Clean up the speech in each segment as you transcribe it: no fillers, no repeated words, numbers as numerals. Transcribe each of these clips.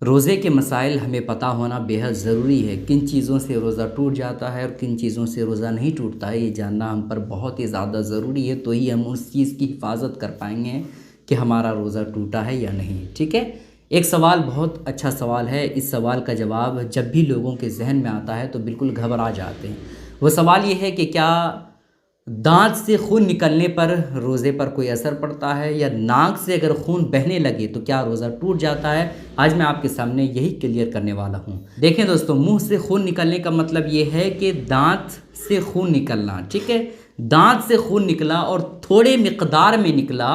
روزے کے مسائل ہمیں پتہ ہونا بیحد ضروری ہے۔ کن چیزوں سے روزہ ٹوٹ جاتا ہے اور کن چیزوں سے روزہ نہیں ٹوٹتا ہے، یہ جاننا ہم پر بہت ہی زیادہ ضروری ہے، تو ہی ہم اس چیز کی حفاظت کر پائیں گے کہ ہمارا روزہ ٹوٹا ہے یا نہیں۔ ٹھیک ہے، ایک سوال بہت اچھا سوال ہے۔ اس سوال کا جواب جب بھی لوگوں کے ذہن میں آتا ہے تو بالکل گھبرا جاتے ہیں۔ وہ سوال یہ ہے کہ کیا دانت سے خون نکلنے پر روزے پر کوئی اثر پڑتا ہے، یا ناک سے اگر خون بہنے لگے تو کیا روزہ ٹوٹ جاتا ہے؟ آج میں آپ کے سامنے یہی کلیئر کرنے والا ہوں۔ دیکھیں دوستو، منہ سے خون نکلنے کا مطلب یہ ہے کہ دانت سے خون نکلنا۔ ٹھیک ہے، دانت سے خون نکلا اور تھوڑے مقدار میں نکلا،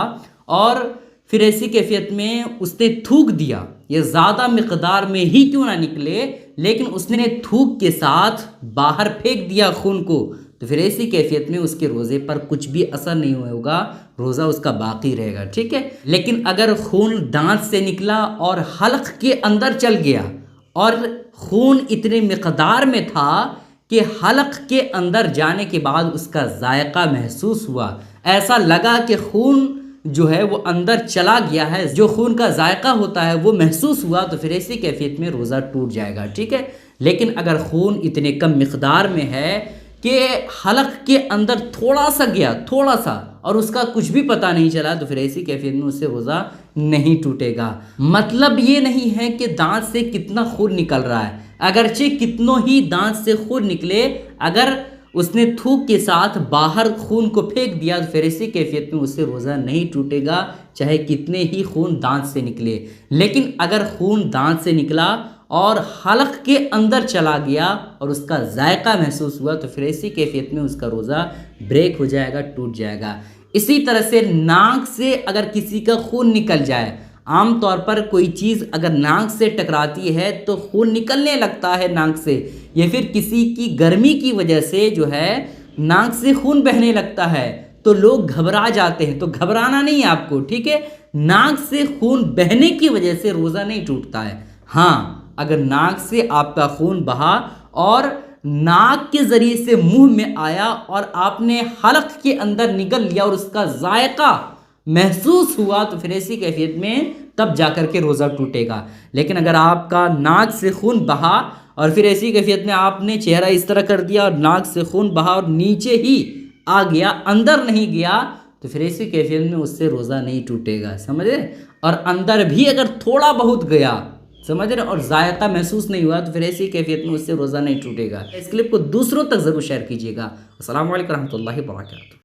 اور پھر ایسی کیفیت میں اس نے تھوک دیا، یہ زیادہ مقدار میں ہی کیوں نہ نکلے لیکن اس نے تھوک کے ساتھ باہر پھینک دیا خون کو، تو پھر ایسی کیفیت میں اس کے روزے پر کچھ بھی اثر نہیں ہوگا، روزہ اس کا باقی رہے گا۔ ٹھیک ہے، لیکن اگر خون دانت سے نکلا اور حلق کے اندر چل گیا، اور خون اتنے مقدار میں تھا کہ حلق کے اندر جانے کے بعد اس کا ذائقہ محسوس ہوا، ایسا لگا کہ خون جو ہے وہ اندر چلا گیا ہے، جو خون کا ذائقہ ہوتا ہے وہ محسوس ہوا، تو پھر ایسی کیفیت میں روزہ ٹوٹ جائے گا۔ ٹھیک ہے، لیکن اگر خون اتنے کم مقدار میں ہے کہ حلق کے اندر تھوڑا سا گیا، تھوڑا سا، اور اس کا کچھ بھی پتہ نہیں چلا، تو پھر ایسی کیفیت میں اس سے روزہ نہیں ٹوٹے گا۔ مطلب یہ نہیں ہے کہ دانت سے کتنا خون نکل رہا ہے، اگرچہ کتنوں ہی دانت سے خون نکلے، اگر اس نے تھوک کے ساتھ باہر خون کو پھینک دیا تو پھر ایسی کیفیت میں اس سے روزہ نہیں ٹوٹے گا، چاہے کتنے ہی خون دانت سے نکلے۔ لیکن اگر خون دانت سے نکلا اور حلق کے اندر چلا گیا اور اس کا ذائقہ محسوس ہوا، تو پھر ایسی کیفیت میں اس کا روزہ بریک ہو جائے گا، ٹوٹ جائے گا۔ اسی طرح سے ناک سے اگر کسی کا خون نکل جائے، عام طور پر کوئی چیز اگر ناک سے ٹکراتی ہے تو خون نکلنے لگتا ہے ناک سے، یا پھر کسی کی گرمی کی وجہ سے جو ہے ناک سے خون بہنے لگتا ہے تو لوگ گھبرا جاتے ہیں، تو گھبرانا نہیں ہے آپ کو۔ ٹھیک ہے، ناک سے خون بہنے کی وجہ سے روزہ نہیں ٹوٹتا ہے۔ ہاں، اگر ناک سے آپ کا خون بہا اور ناک کے ذریعے سے منہ میں آیا اور آپ نے حلق کے اندر نگل لیا اور اس کا ذائقہ محسوس ہوا، تو پھر ایسی کیفیت میں تب جا کر کے روزہ ٹوٹے گا۔ لیکن اگر آپ کا ناک سے خون بہا اور پھر ایسی کیفیت میں آپ نے چہرہ اس طرح کر دیا اور ناک سے خون بہا اور نیچے ہی آ گیا، اندر نہیں گیا، تو پھر ایسی کیفیت میں اس سے روزہ نہیں ٹوٹے گا، سمجھے؟ اور اندر بھی اگر تھوڑا بہت گیا، سمجھ رہے، اور ذائقہ محسوس نہیں ہوا، تو پھر ایسی کیفیت میں اس سے روزہ نہیں ٹوٹے گا۔ اس کلپ کو دوسروں تک ضرور شیئر کیجیے گا۔ السلام علیکم ورحمۃ اللہ وبرکاتہ۔